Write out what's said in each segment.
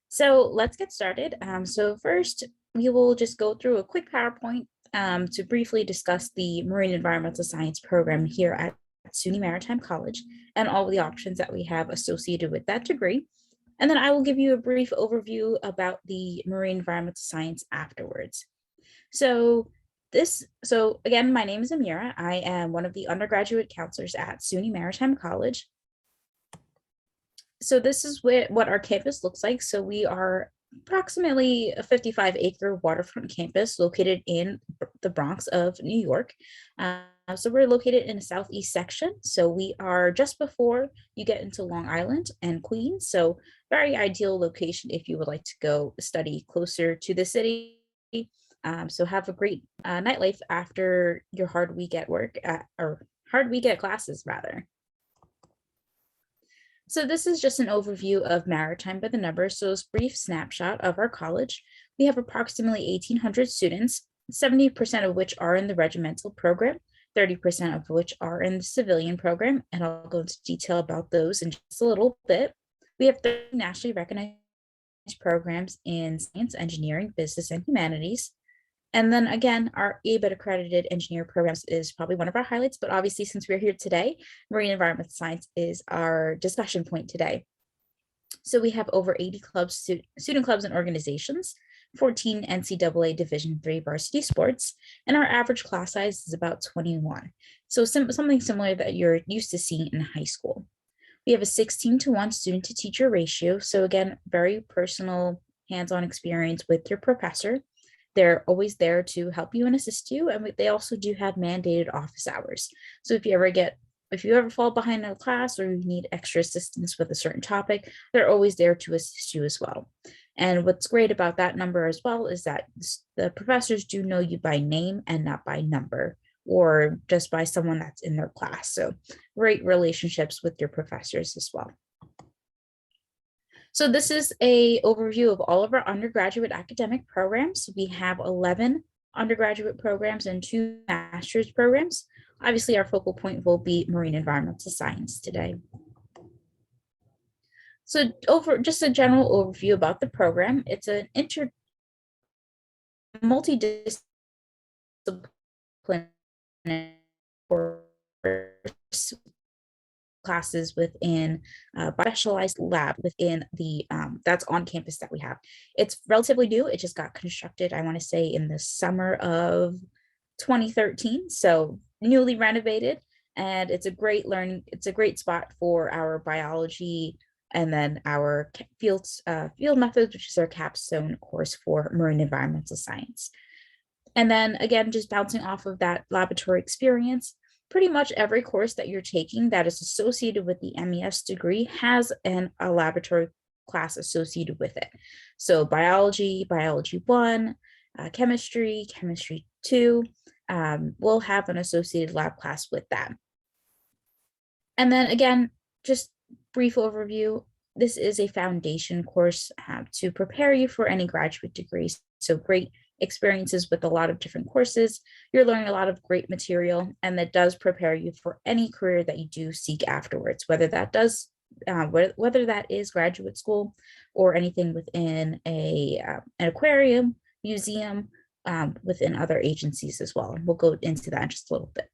So let's get started. So first, we will just go through a quick PowerPoint to briefly discuss the Marine Environmental Science program here at SUNY Maritime College and all the options that we have associated with that degree. And then I will give you a brief overview about the Marine Environmental Science afterwards. So again, my name is Amira. I am one of the undergraduate counselors at SUNY Maritime College. So this is what our campus looks like. So we are approximately a 55-acre waterfront campus located in the Bronx of New York. So we're located in the southeast section. So we are just before you get into Long Island and Queens. So very ideal location if you would like to go study closer to the city. So have a great nightlife after your hard week at work, or hard week at classes rather. So this is just an overview of Maritime by the numbers. So it's a brief snapshot of our college. We have approximately 1,800 students, 70% of which are in the regimental program, 30% of which are in the civilian program, and I'll go into detail about those in just a little bit. We have 30 nationally recognized programs in science, engineering, business, and humanities. And then again, our ABET accredited engineer programs is probably one of our highlights, but obviously since we're here today, marine environmental science is our discussion point today. So we have over 80 clubs, student clubs and organizations, 14 NCAA Division III varsity sports, and our average class size is about 21. So something similar that you're used to seeing in high school. We have a 16-to-1 student to teacher ratio. So again, very personal hands-on experience with your professor. They're always there to help you and assist you. And they also do have mandated office hours. So if you ever fall behind in a class or you need extra assistance with a certain topic, they're always there to assist you as well. And what's great about that number as well is that the professors do know you by name and not by number or just by someone that's in their class. So great relationships with your professors as well. So this is an overview of all of our undergraduate academic programs. We have 11 undergraduate programs and 2 master's programs. Obviously, our focal point will be marine environmental science today. So just a general overview about the program. It's an multidisciplinary course classes within a specialized lab within the that's on campus that we have. It's relatively new. It just got constructed, I want to say, in the summer of 2013. So newly renovated, and it's a great spot for our biology and then our field methods, which is our capstone course for marine environmental science. And then again, just bouncing off of that laboratory experience, pretty much every course that you're taking that is associated with the MES degree has a laboratory class associated with it. So biology 1, chemistry 2, will have an associated lab class with that. And then again, just brief overview, this is a foundation course to prepare you for any graduate degrees. So great experiences with a lot of different courses. You're learning a lot of great material, and that does prepare you for any career that you do seek afterwards, whether that is graduate school or anything within an aquarium, museum, within other agencies as well. We'll go into that in just a little bit.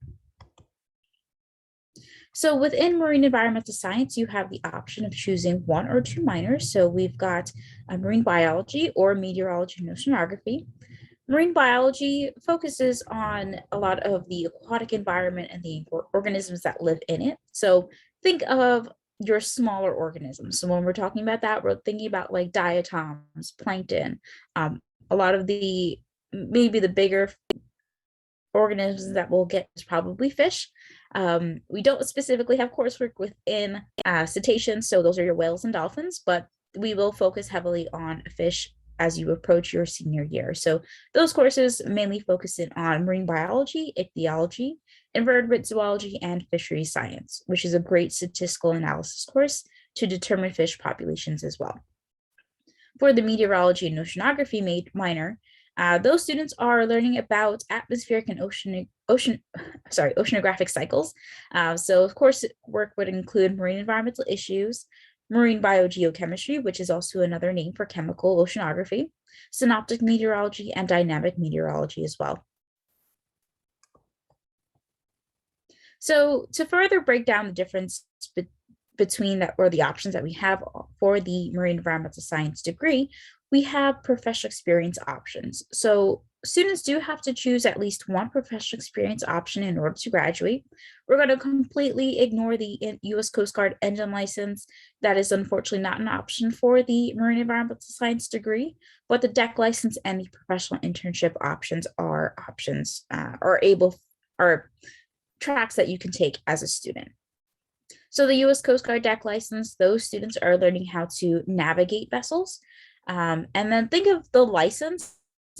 So within marine environmental science, you have the option of choosing 1 or 2 minors. So we've got marine biology or meteorology and oceanography. Marine biology focuses on a lot of the aquatic environment and the organisms that live in it. So think of your smaller organisms. So when we're talking about that, we're thinking about like diatoms, plankton, a lot of maybe the bigger organisms that we'll get is probably fish. We don't specifically have coursework within cetaceans, so those are your whales and dolphins, but we will focus heavily on fish as you approach your senior year. So those courses mainly focus in on marine biology, ichthyology, invertebrate zoology, and fisheries science, which is a great statistical analysis course to determine fish populations as well. For the meteorology and oceanography minor, those students are learning about atmospheric and oceanographic cycles. So of course, work would include marine environmental issues, marine biogeochemistry, which is also another name for chemical oceanography, synoptic meteorology, and dynamic meteorology as well. So to further break down the difference between that, or the options that we have for the marine environmental science degree, we have professional experience options. So students do have to choose at least one professional experience option in order to graduate. We're going to completely ignore the U.S. Coast Guard engine license. That is unfortunately not an option for the marine environmental science degree, but the deck license and the professional internship options are tracks that you can take as a student. So the U.S. Coast Guard deck license, those students are learning how to navigate vessels. And then think of the license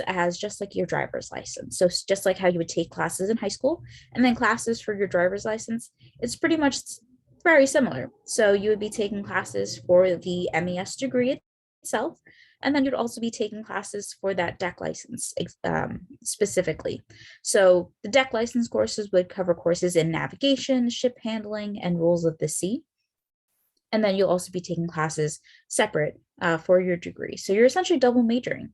as just like your driver's license. So just like how you would take classes in high school and then classes for your driver's license, it's pretty much very similar. So you would be taking classes for the MES degree itself, and then you'd also be taking classes for that deck license specifically. So the deck license courses would cover courses in navigation, ship handling, and rules of the sea. And then you'll also be taking classes separate for your degree. So you're essentially double majoring.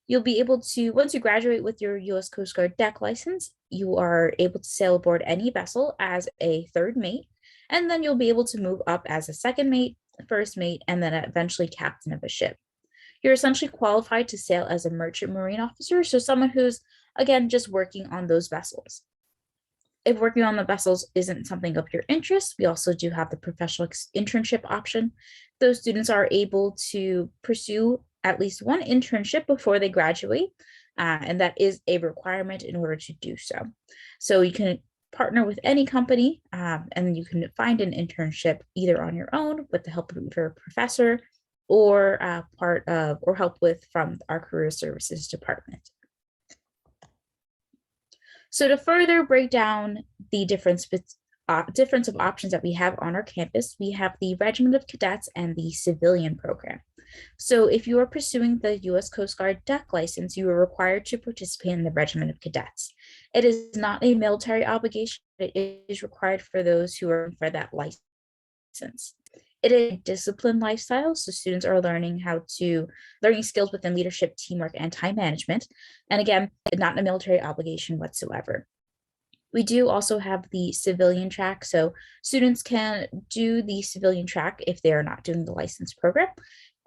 You'll be able to, once you graduate with your U.S. Coast Guard deck license, you are able to sail aboard any vessel as a third mate, and then you'll be able to move up as a second mate, first mate, and then eventually captain of a ship. You're essentially qualified to sail as a merchant marine officer, so someone who's, again, just working on those vessels. If working on the vessels isn't something of your interest, we also do have the professional internship option. Those students are able to pursue at least one internship before they graduate, and that is a requirement in order to do so. So you can partner with any company, and you can find an internship either on your own with the help of your professor, or help with from our career services department. So to further break down the difference of options that we have on our campus, we have the Regiment of Cadets and the civilian program. So if you are pursuing the U.S. Coast Guard deck license, you are required to participate in the Regiment of Cadets. It is not a military obligation, but it is required for those who are for that license. It is a disciplined lifestyle, so students are learning skills within leadership, teamwork, and time management. And again, not a military obligation whatsoever. We do also have the civilian track, so students can do the civilian track if they are not doing the license program.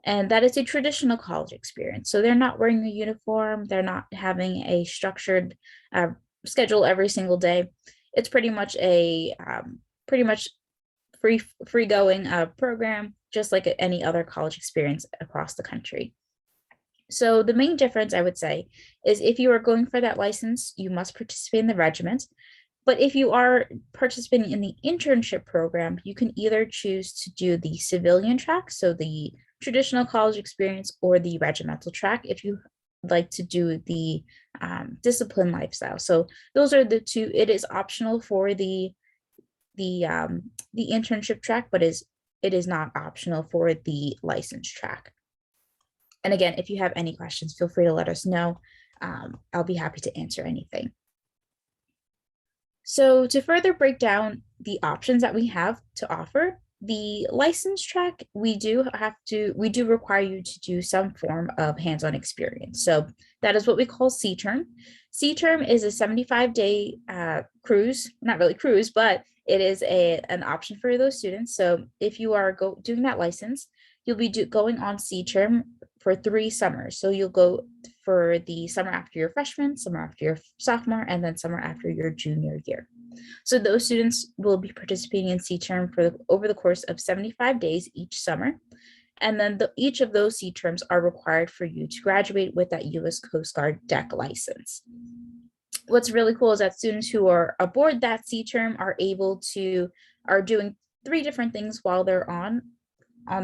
And that is a traditional college experience. So they're not wearing a uniform, they're not having a structured schedule every single day. It's pretty much a free going program, just like any other college experience across the country. So the main difference, I would say, is if you are going for that license, you must participate in the regiment. But if you are participating in the internship program, you can either choose to do the civilian track, so the traditional college experience, or the regimental track if you like to do the discipline lifestyle. So those are the two. It is optional for the internship track, but it is not optional for the license track. And again, if you have any questions, feel free to let us know. I'll be happy to answer anything. So to further break down the options that we have to offer, the license track, we do require you to do some form of hands-on experience. So that is what we call Cterm. Cterm is a 75-day cruise, not really cruise, but it is an option for those students. So if you are doing that license, you'll be going on Cterm for 3 summers. So you'll go for the summer after your freshman, summer after your sophomore, and then summer after your junior year. So those students will be participating in Cterm over the course of 75 days each summer. And then each of those Cterms are required for you to graduate with that U.S. Coast Guard deck license. What's really cool is that students who are aboard that Cterm are doing 3 different things while they're on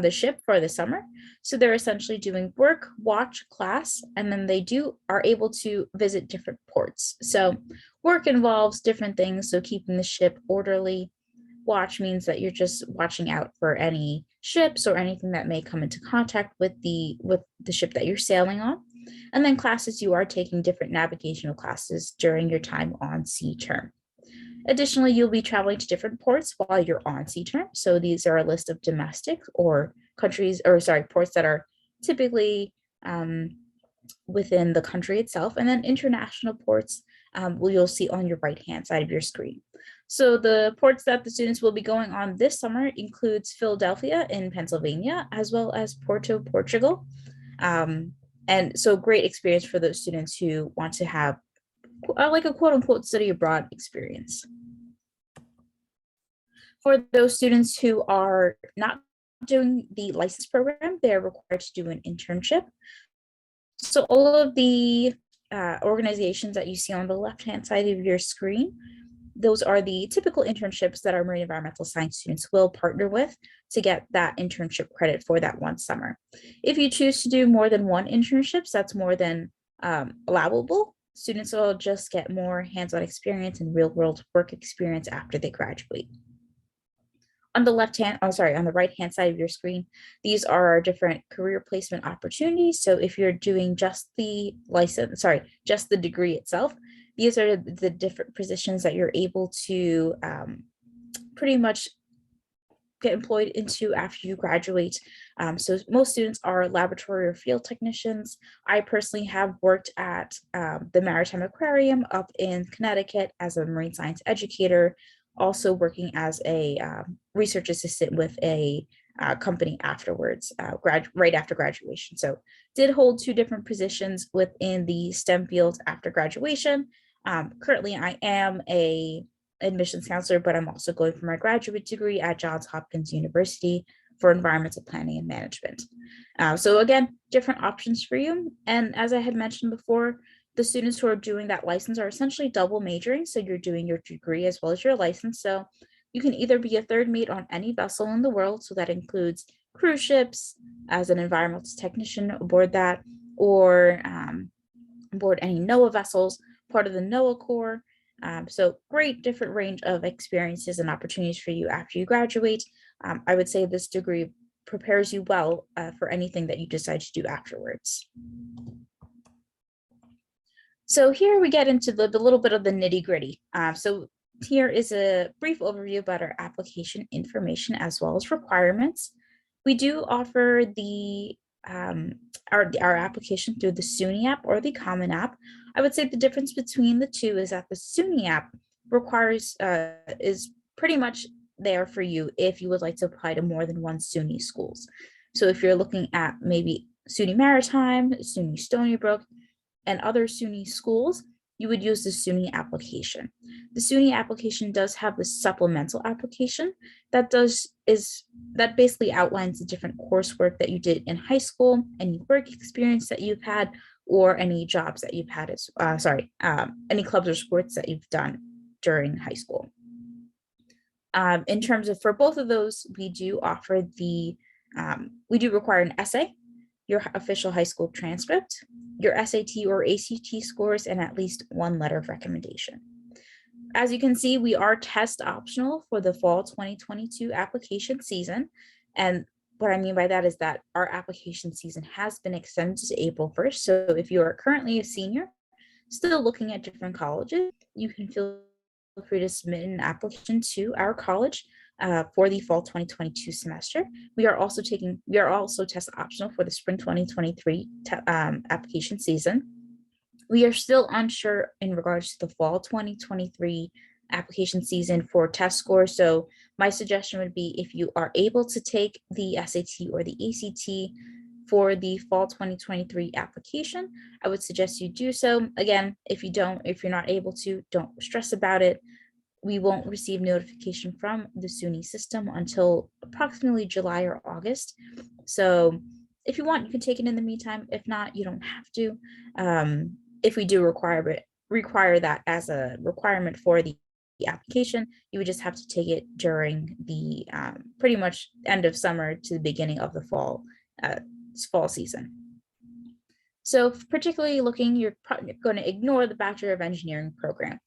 the ship for the summer. So they're essentially doing work, watch, class, and then they are able to visit different ports. So work involves different things, so keeping the ship orderly. Watch means that you're just watching out for any ships or anything that may come into contact with the ship that you're sailing on. And then classes, you are taking different navigational classes during your time on Cterm. Additionally, you'll be traveling to different ports while you're on Cterm. So these are a list of domestic or countries, or sorry, ports that are typically within the country itself, and then international ports you'll see on your right-hand side of your screen. So the ports that the students will be going on this summer includes Philadelphia in Pennsylvania, as well as Porto, Portugal. And so great experience for those students who want to have like a quote unquote study abroad experience. For those students who are not doing the license program, they're required to do an internship. So all of the organizations that you see on the left-hand side of your screen, those are the typical internships that our marine environmental science students will partner with to get that internship credit for that one summer. If you choose to do more than one internships, that's more than allowable. Students will just get more hands-on experience and real-world work experience after they graduate. On the on the right-hand side of your screen, these are our different career placement opportunities. So if you're doing just the just the degree itself, these are the different positions that you're able to pretty much get employed into after you graduate. So most students are laboratory or field technicians. I personally have worked at the Maritime Aquarium up in Connecticut as a marine science educator, also working as a research assistant with a company afterwards, right after graduation. So did hold two different positions within the STEM fields after graduation. Currently, I am a admissions counselor, but I'm also going for my graduate degree at Johns Hopkins University for environmental planning and management. So again, different options for you. And as I had mentioned before, the students who are doing that license are essentially double majoring. So you're doing your degree as well as your license. So you can either be a third mate on any vessel in the world. So that includes cruise ships as an environmental technician aboard that, or aboard any NOAA vessels, part of the NOAA Corps. So great different range of experiences and opportunities for you after you graduate. I would say this degree prepares you well for anything that you decide to do afterwards. So here we get into the little bit of the nitty gritty. So here is a brief overview about our application information as well as requirements. We do offer the our application through the SUNY app or the Common app. I would say the difference between the two is that the SUNY app requires is pretty much there for you if you would like to apply to more than one SUNY schools. So if you're looking at maybe SUNY Maritime, SUNY Stony Brook, and other SUNY schools, you would use the SUNY application. The SUNY application does have the supplemental application that basically outlines the different coursework that you did in high school, any work experience that you've had, or any jobs that you've had any clubs or sports that you've done during high school. In terms of for both of those, we do offer we do require an essay, your official high school transcript, your SAT or ACT scores, and at least one letter of recommendation. As you can see, we are test optional for the fall 2022 application season. And what I mean by that is that our application season has been extended to April 1st. So if you are currently a senior, still looking at different colleges, you can feel free to submit an application to our college for the fall 2022 semester. We are also test optional for the spring 2023 application season. We are still unsure in regards to the fall 2023 application season for test scores. So my suggestion would be if you are able to take the SAT or the ACT for the fall 2023 application, I would suggest you do so. Again, if you're not able to, don't stress about it. We won't receive notification from the SUNY system until approximately July or August. So if you want, you can take it in the meantime. If not, you don't have to. If we do require that as a requirement for the application, you would just have to take it during the pretty much end of summer to the beginning of the fall season. So particularly you're probably going to ignore the Bachelor of Engineering program.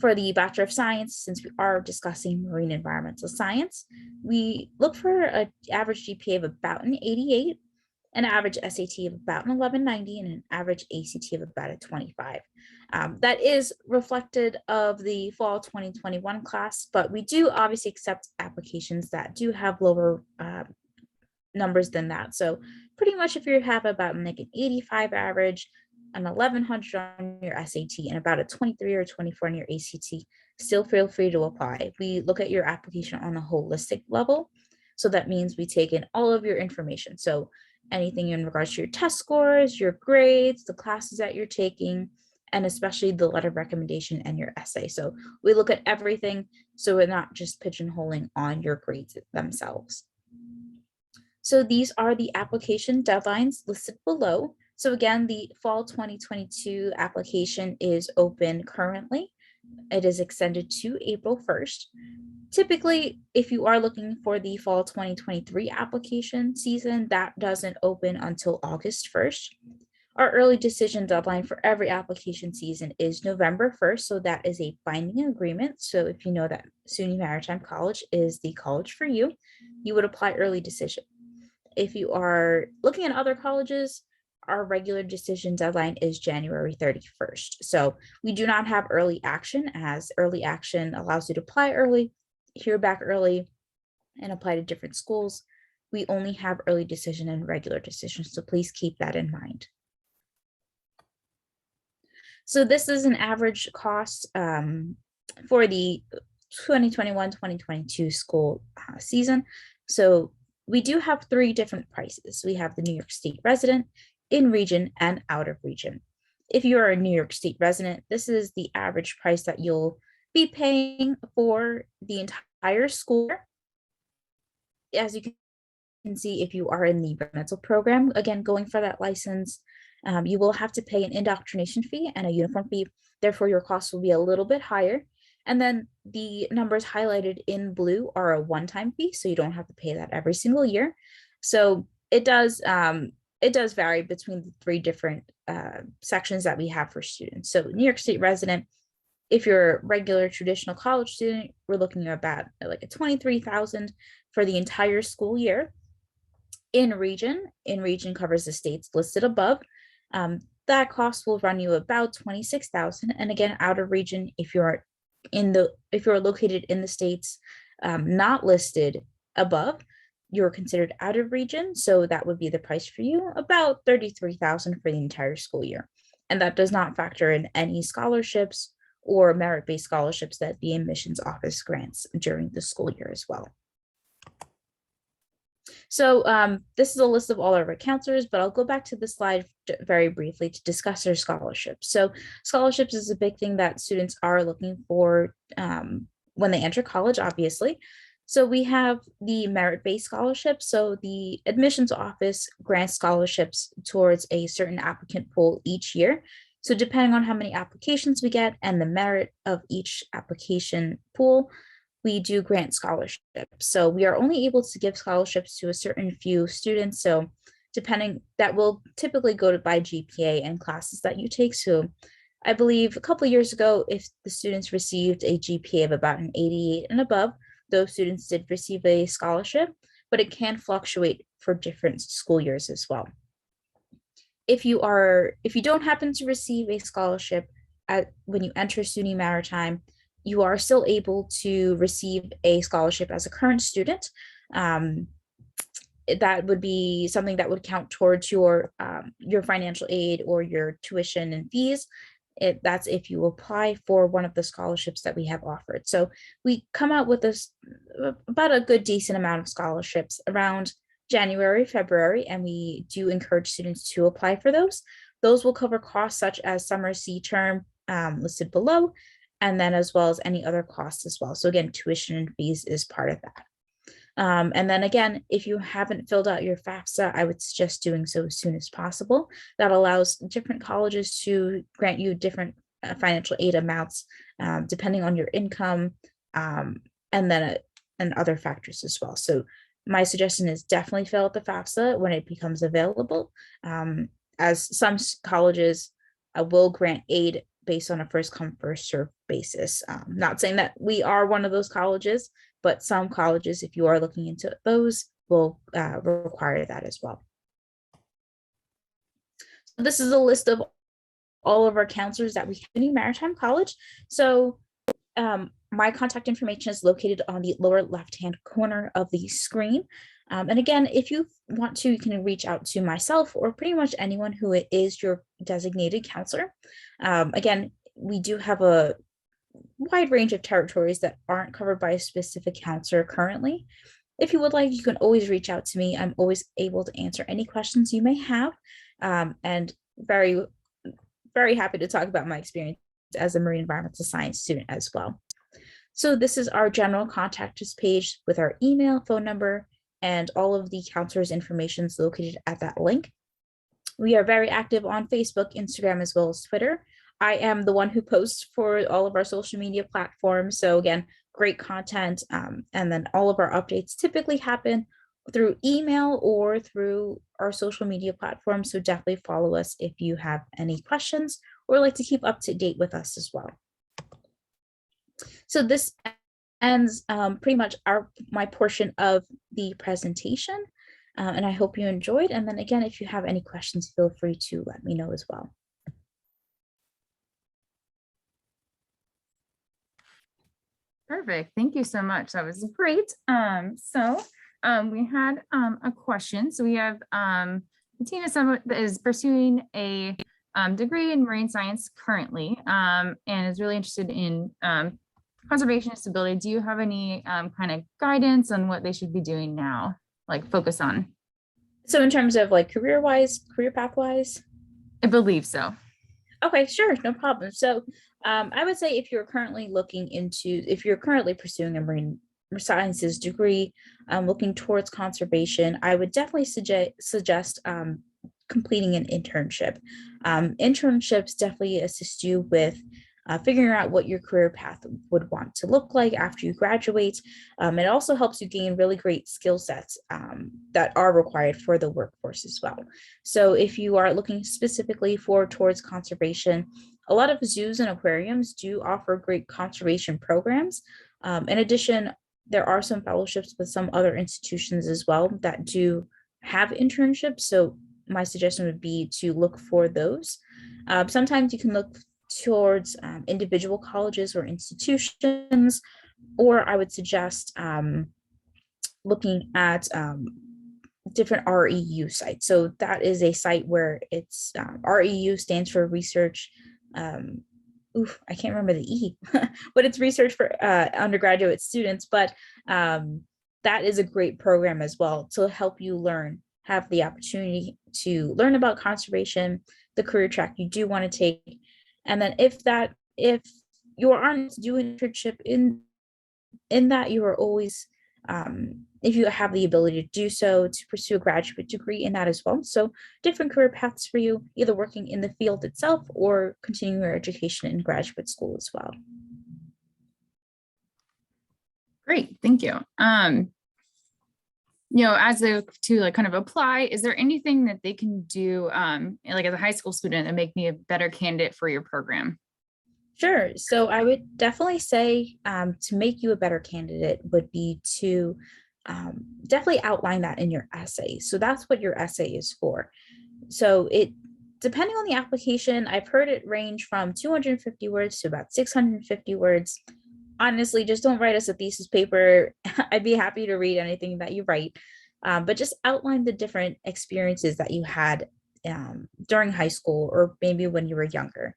For the Bachelor of Science, since we are discussing marine environmental science, we look for an average GPA of about an 88. an average SAT of about an 1190 and an average ACT of about a 25. That is reflected of the fall 2021 class, but we do obviously accept applications that do have lower numbers than that. So pretty much if you have about like an 85 average, an 1100 on your SAT, and about a 23 or 24 on your ACT, still feel free to apply. We look at your application on a holistic level. So that means we take in all of your information. So anything in regards to your test scores, your grades, the classes that you're taking, and especially the letter of recommendation and your essay. So we look at everything, so we're not just pigeonholing on your grades themselves. So these are the application deadlines listed below. So again, the fall 2022 application is open currently. It is extended to April 1st. Typically, if you are looking for the fall 2023 application season, that doesn't open until August 1st. Our early decision deadline for every application season is November 1st, so that is a binding agreement. So if you know that SUNY Maritime College is the college for you, you would apply early decision. If you are looking at other colleges, our regular decision deadline is January 31st. So we do not have early action, as early action allows you to apply early, hear back early, and apply to different schools. We only have early decision and regular decision, so please keep that in mind. So this is an average cost for the 2021-2022 school season. So we do have 3 different prices. We have the New York State resident, in region, and out of region. If you are a New York State resident, this is the average price that you'll be paying for the entire school year. As you can see, if you are in the regimental program, again, going for that license, you will have to pay an indoctrination fee and a uniform fee. Therefore, your costs will be a little bit higher. And then the numbers highlighted in blue are a one-time fee, so you don't have to pay that every single year. So it does vary between the 3 different sections that we have for students. So New York State resident, if you're a regular traditional college student, we're looking at about like a $23,000 for the entire school year. In region covers the states listed above. That cost will run you about $26,000. And again, out of region, if you're located in the states not listed above, you're considered out of region. So that would be the price for you, about $33,000 for the entire school year. And that does not factor in any scholarships or merit-based scholarships that the admissions office grants during the school year as well. So this is a list of all our counselors, but I'll go back to the slide very briefly to discuss their scholarships. So scholarships is a big thing that students are looking for when they enter college, obviously. So we have the merit-based scholarships. So the admissions office grants scholarships towards a certain applicant pool each year. So depending on how many applications we get and the merit of each application pool, we do grant scholarships. So we are only able to give scholarships to a certain few students. So that will typically go by GPA and classes that you take. So I believe a couple of years ago, if the students received a GPA of about an 88 and above, those students did receive a scholarship, but it can fluctuate for different school years as well. If you don't happen to receive a scholarship when you enter SUNY Maritime, you are still able to receive a scholarship as a current student. That would be something that would count towards your financial aid or your tuition and fees. That's if you apply for one of the scholarships that we have offered. So we come out with about a good decent amount of scholarships around January, February, and we do encourage students to apply for those. Those will cover costs such as summer Cterm listed below, and then as well as any other costs as well. So again, tuition and fees is part of that. And then again, if you haven't filled out your FAFSA, I would suggest doing so as soon as possible. That allows different colleges to grant you different financial aid amounts depending on your income and other factors as well. So my suggestion is definitely fill out the FAFSA when it becomes available, as some colleges will grant aid based on a first come, first serve basis. Not saying that we are one of those colleges, but some colleges, if you are looking into those, will require that as well. this is a list of all of our counselors that we have in Maritime College. So my contact information is located on the lower left-hand corner of the screen. And again, if you want to, you can reach out to myself or pretty much anyone who is your designated counselor. Again, we do have a wide range of territories that aren't covered by a specific counselor currently. If you would like, you can always reach out to me. I'm always able to answer any questions you may have, and very, very happy to talk about my experience as a marine environmental science student as well. So this is our general contact us page with our email, phone number, and all of the counselors' information is located at that link. We are very active on Facebook, Instagram, as well as Twitter. I am the one who posts for all of our social media platforms. So again, great content. And then all of our updates typically happen through email or through our social media platforms. So definitely follow us if you have any questions or like to keep up to date with us as well. So this ends pretty much my portion of the presentation. And I hope you enjoyed. And then again, if you have any questions, feel free to let me know as well. Perfect. Thank you so much. That was great. We had a question. So we have Bettina, someone that is pursuing a degree in marine science currently, and is really interested in conservation and stability. Do you have any kind of guidance on what they should be doing now, like focus on? So in terms of like career path wise? I believe so. Okay, sure, no problem. So I would say if you're currently pursuing a marine sciences degree, looking towards conservation, I would definitely suggest completing an internship. Internships definitely assist you with figuring out what your career path would want to look like after you graduate. It also helps you gain really great skill sets that are required for the workforce as well. So if you are looking specifically towards conservation, a lot of zoos and aquariums do offer great conservation programs. In addition, there are some fellowships with some other institutions as well that do have internships. So my suggestion would be to look for those. Sometimes you can look towards individual colleges or institutions, or I would suggest looking at different REU sites. So that is a site where it's REU stands for research. I can't remember the E, but it's research for undergraduate students. But that is a great program as well to help you have the opportunity to learn about conservation, the career track you do want to take. And then if you aren't doing internship in that, you are always, if you have the ability to do so, to pursue a graduate degree in that as well. So different career paths for you, either working in the field itself or continuing your education in graduate school as well. Great, thank you. To like kind of apply, is there anything that they can do like as a high school student and make me a better candidate for your program? Sure. So I would definitely say to make you a better candidate would be to definitely outline that in your essay. So that's what your essay is for. So depending on the application, I've heard it range from 250 words to about 650 words. Honestly, just don't write us a thesis paper. I'd be happy to read anything that you write, but just outline the different experiences that you had during high school or maybe when you were younger.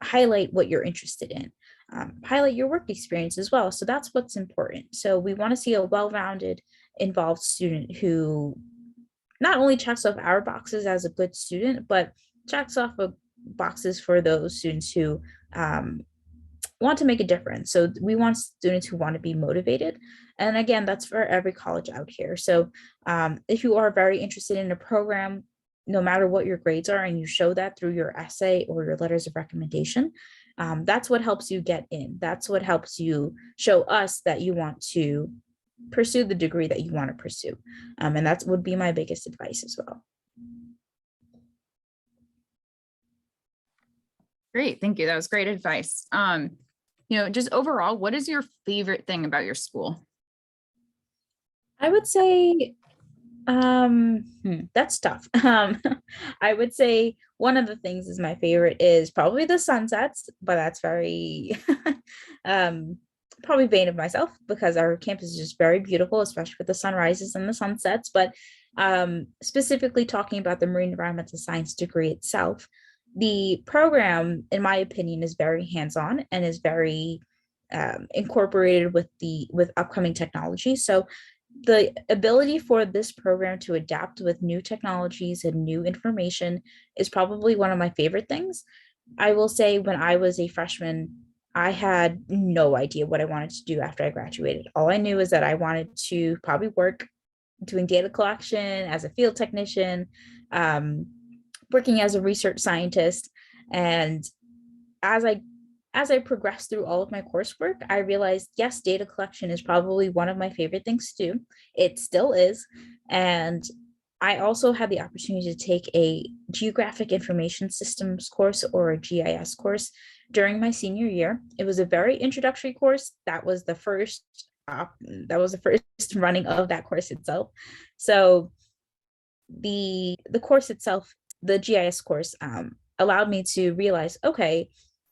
Highlight what you're interested in. Highlight your work experience as well. So that's what's important. So we want to see a well-rounded, involved student who not only checks off our boxes as a good student, but checks off boxes for those students who want to make a difference. So we want students who want to be motivated. And again, that's for every college out here. So if you are very interested in a program, no matter what your grades are, and you show that through your essay or your letters of recommendation, that's what helps you get in. That's what helps you show us that you want to pursue the degree that you want to pursue. And that would be my biggest advice as well. Great, thank you. That was great advice. Just overall, what is your favorite thing about your school? I would say That's tough. I would say one of the things is my favorite is probably the sunsets, but that's very um probably vain of myself because our campus is just very beautiful, especially with the sunrises and the sunsets. But specifically talking about the marine environmental science degree itself, the program, in my opinion, is very hands-on and is very incorporated with upcoming technology. So the ability for this program to adapt with new technologies and new information is probably one of my favorite things. I will say when I was a freshman, I had no idea what I wanted to do after I graduated. All I knew is that I wanted to probably work doing data collection as a field technician, um, working as a research scientist. And as I as I progressed through all of my coursework, I realized, yes, data collection is probably one of my favorite things to do. It still is. And I also had the opportunity to take a geographic information systems course or a GIS course during my senior year. It was a very introductory course. That was the first running of that course itself. So the course itself, the GIS course, allowed me to realize, okay,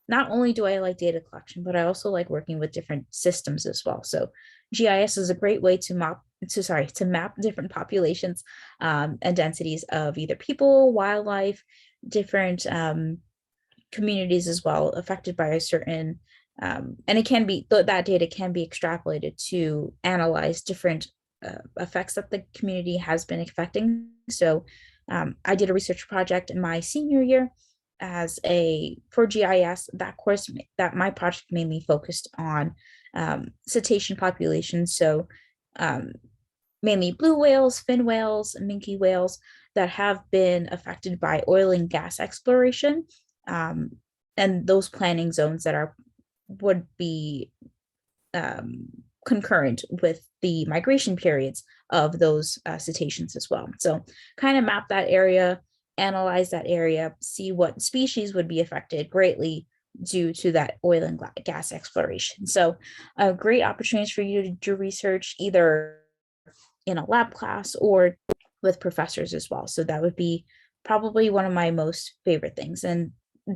not only do I like data collection, but I also like working with different systems as well. So GIS is a great way to map different populations and densities of either people, wildlife, different communities as well affected by a certain and it can be that data can be extrapolated to analyze different effects that the community has been affecting. So I did a research project in my senior year for GIS. That course, that my project mainly focused on cetacean populations. So um, mainly blue whales, fin whales, minke whales that have been affected by oil and gas exploration, um, and those planning zones that would be um, concurrent with the migration periods of those cetaceans as well. So kind of map that area, analyze that area, see what species would be affected greatly due to that oil and gas exploration. So great opportunities for you to do research either in a lab class or with professors as well. So that would be probably one of my most favorite things. And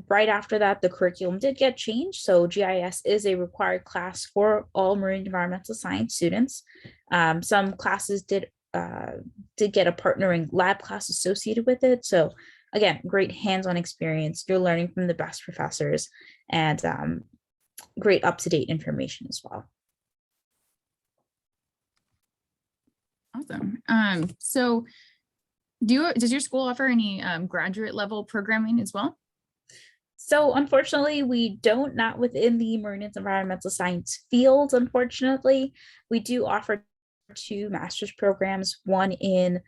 right after that, the curriculum did get changed. So GIS is a required class for all marine environmental science students. Some classes did get a partnering lab class associated with it. So again, great hands-on experience. You're learning from the best professors and great up-to-date information as well. Awesome. So does your school offer any graduate level programming as well? So unfortunately, we don't, not within the marine and environmental science field, unfortunately. We do offer two master's programs, one in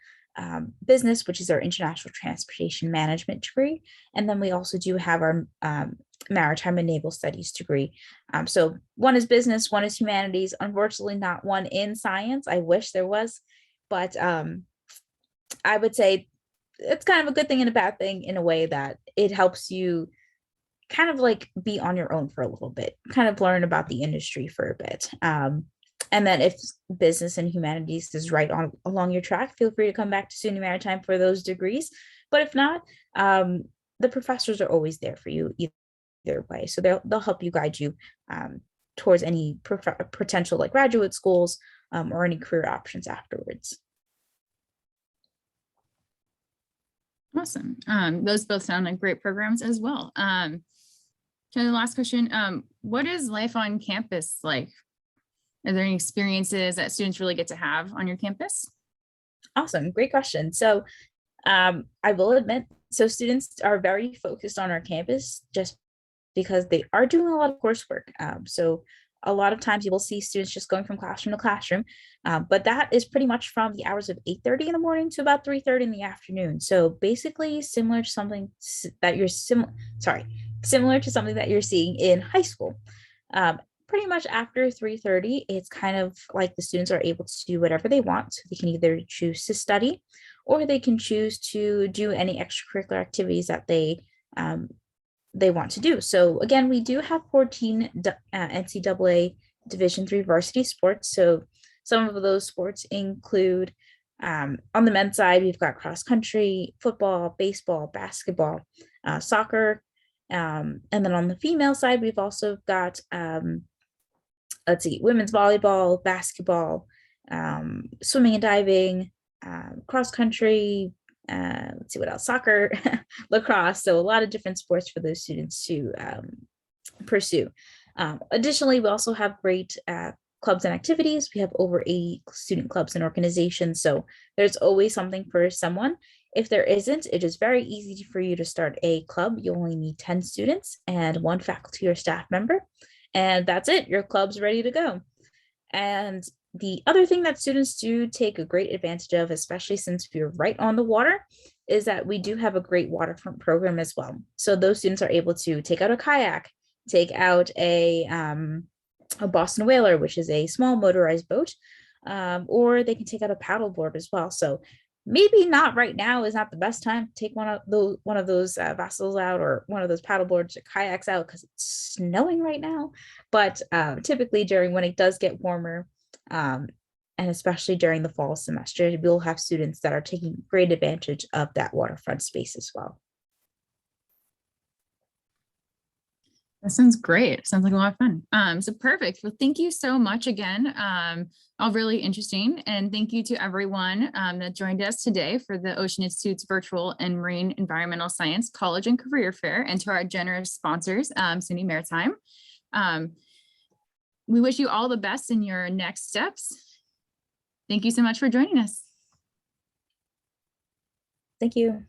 business, which is our international transportation management degree. And then we also do have our maritime and naval studies degree. So one is business, one is humanities, unfortunately not one in science. I wish there was, but I would say it's kind of a good thing and a bad thing in a way that it helps you kind of like be on your own for a little bit, kind of learn about the industry for a bit. And then if business and humanities is right on along your track, feel free to come back to SUNY Maritime for those degrees. But if not, the professors are always there for you either way. So they'll help you guide you towards any potential like graduate schools or any career options afterwards. Awesome. Those both sound like great programs as well. So the last question, what is life on campus like? Are there any experiences that students really get to have on your campus? Awesome. Great question. So I will admit, so students are very focused on our campus just because they are doing a lot of coursework. So a lot of times you will see students just going from classroom to classroom, but that is pretty much from the hours of 8:30 in the morning to about 3:30 in the afternoon. So basically similar to something that similar to something that you're seeing in high school. Pretty much after 3:30, it's kind of like the students are able to do whatever they want. So they can either choose to study or they can choose to do any extracurricular activities that they want to do. So again, we do have 14 NCAA Division III varsity sports. So some of those sports include On the men's side, we've got cross country, football, baseball, basketball, soccer. And then on the female side, we've also got, let's see, women's volleyball, basketball, swimming and diving, cross country, let's see what else, soccer, lacrosse. So a lot of different sports for those students to pursue. Additionally, we also have great clubs and activities. We have over 80 student clubs and organizations. So there's always something for someone. If there isn't, it is very easy for you to start a club. You only need 10 students and one faculty or staff member. And that's it. Your club's ready to go. And the other thing that students do take a great advantage of, especially since we're right on the water, is that we do have a great waterfront program as well. So those students are able to take out a kayak, take out a Boston whaler, which is a small motorized boat, or they can take out a paddleboard as well. So maybe not right now is not the best time to take one of those vessels out, or one of those paddleboards or kayaks out, because it's snowing right now. But typically during when it does get warmer, and especially during the fall semester, we'll have students that are taking great advantage of that waterfront space as well. That sounds great. Sounds like a lot of fun. So perfect. Well, thank you so much again. All really interesting. And thank you to everyone that joined us today for the Ocean Institute's Virtual and Marine Environmental Science College and Career Fair, and to our generous sponsors, SUNY Maritime. We wish you all the best in your next steps. Thank you so much for joining us. Thank you.